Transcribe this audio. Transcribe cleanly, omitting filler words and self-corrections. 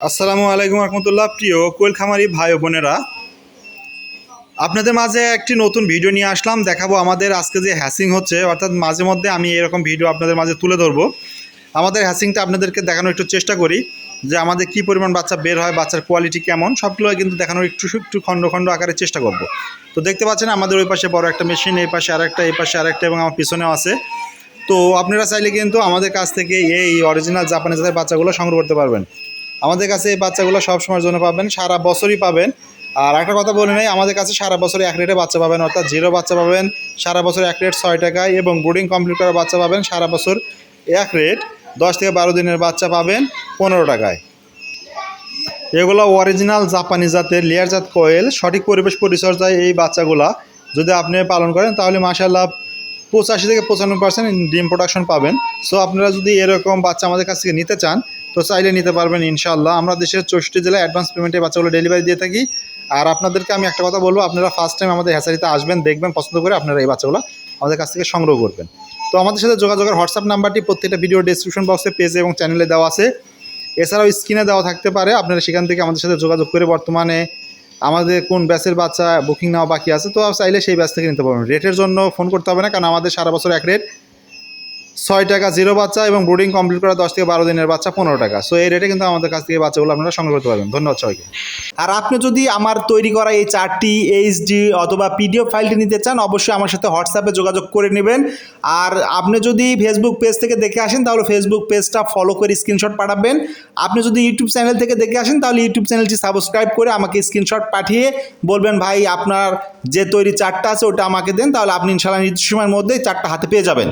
আসসালামু আলাইকুম রহমতুল্লাহ। প্রিয় কোয়েল খামারি ভাই ও বোনেরা, আপনাদের মাঝে একটি নতুন ভিডিও নিয়ে আসলাম। দেখাবো আমাদের আজকে যে হ্যাসিং হচ্ছে, অর্থাৎ মাঝে মধ্যে আমি এরকম ভিডিও আপনাদের মাঝে তুলে ধরবো। আমাদের হ্যাসিংটা আপনাদেরকে দেখানোর একটু চেষ্টা করি যে আমাদের কি পরিমাণ বাচ্চা বের হয়, বাচ্চার কোয়ালিটি কেমন, সবগুলো কিন্তু দেখানোর একটু খণ্ড খণ্ড আকারে চেষ্টা করব। তো দেখতে পাচ্ছেন আমাদের ওই পাশে বড় একটা মেশিন, এই পাশে আরেকটা, এই পাশে আরেকটা এবং আমার পিছনেও আছে। তো আপনারা চাইলে কিন্তু আমাদের কাছ থেকে এই অরিজিনাল জাপানি জাতের বাচ্চাগুলো সংগ্রহ করতে পারবেন। আমাদের কাছে এই বাচ্চাগুলো সব সময়ের জন্য পাবেন, সারা বছরই পাবেন। আর একটা কথা বলে নেই, আমাদের কাছে সারা বছর এক রেটে বাচ্চা পাবেন, অর্থাৎ জিরো বাচ্চা পাবেন সারা বছর এক রেট 6 টাকায়, এবং ব্রুডিং কমপ্লিট করা বাচ্চা পাবেন সারা বছর এক রেট 10 থেকে 12 দিনের বাচ্চা পাবেন 15 টাকায়। এগুলো অরিজিনাল জাপানি জাতের লেয়ার জাত কোয়েল। সঠিক পরিবেশ পরিচর্যায় এই বাচ্চাগুলা যদি আপনি পালন করেন তাহলে মাশাআল্লাহ 85 থেকে 95% ডিম প্রোডাকশন পাবেন। সো আপনারা যদি এরকম বাচ্চা আমাদের কাছ থেকে নিতে চান তো চাইলে নিতে পারবেন ইনশাআল্লাহ। আমরা দেশের 64 জেলায় অ্যাডভান্স পেমেন্টে বাচ্চাগুলো ডেলিভারি দিয়ে থাকি। আর আপনাদেরকে আমি একটা কথা বলবো, আপনারা ফার্স্ট টাইম আমাদের হ্যাচারিতে আসবেন, দেখবেন, পছন্দ করে আপনারা এই বাচ্চাগুলো আমাদের কাছ থেকে সংগ্রহ করবেন। তো আমাদের সাথে যোগাযোগের হোয়াটসঅ্যাপ নাম্বারটি প্রত্যেকটা ভিডিও ডেসক্রিপশন বক্সে, পেজে এবং চ্যানেলে দেওয়া আছে। এছাড়াও স্ক্রিনে দেওয়া থাকতে পারে, আপনারা সেখান থেকে আমাদের সাথে যোগাযোগ করে বর্তমানে আমাদের কোন ব্যাচের বাচ্চা বুকিং নেওয়া বাকি আছে তো চাইলে সেই ব্যাচ থেকে নিতে পারবেন। রেটের জন্য ফোন করতে হবে না, কারণ আমাদের সারা বছর এক রেট 6 টাকা জিরো বাচ্চা, এবং ব্রুডিং কমপ্লিট করা 10 থেকে 12 দিনের বাচ্চা 15 টাকা। সো এই রেটে কিন্তু আমাদের কাছ থেকে বাচ্চাগুলো আপনারা সংগ্রহ করতে পারবেন। ধন্যবাদ সবাইকে। আর আপনি যদি আমার তৈরি করা এই চারটি এইচডি অথবা পিডিএফ ফাইলটি নিতে চান, অবশ্যই আমার সাথে হোয়াটসঅ্যাপে যোগাযোগ করে নেবেন। আর আপনি যদি ফেসবুক পেজ থেকে দেখে আসেন তাহলে ফেসবুক পেজটা ফলো করে স্ক্রিনশট পাঠাবেন। আপনি যদি ইউটিউব চ্যানেল থেকে দেখে আসেন তাহলে ইউটিউব চ্যানেলটি সাবস্ক্রাইব করে আমাকে স্ক্রিনশট পাঠিয়ে বলবেন ভাই আপনার যে তৈরি চারটা আছে ওটা আমাকে দেন, তাহলে আপনি ইনশাআল্লাহ নির্দিষ্ট সময়ের মধ্যে চারটা হাতে পেয়ে যাবেন।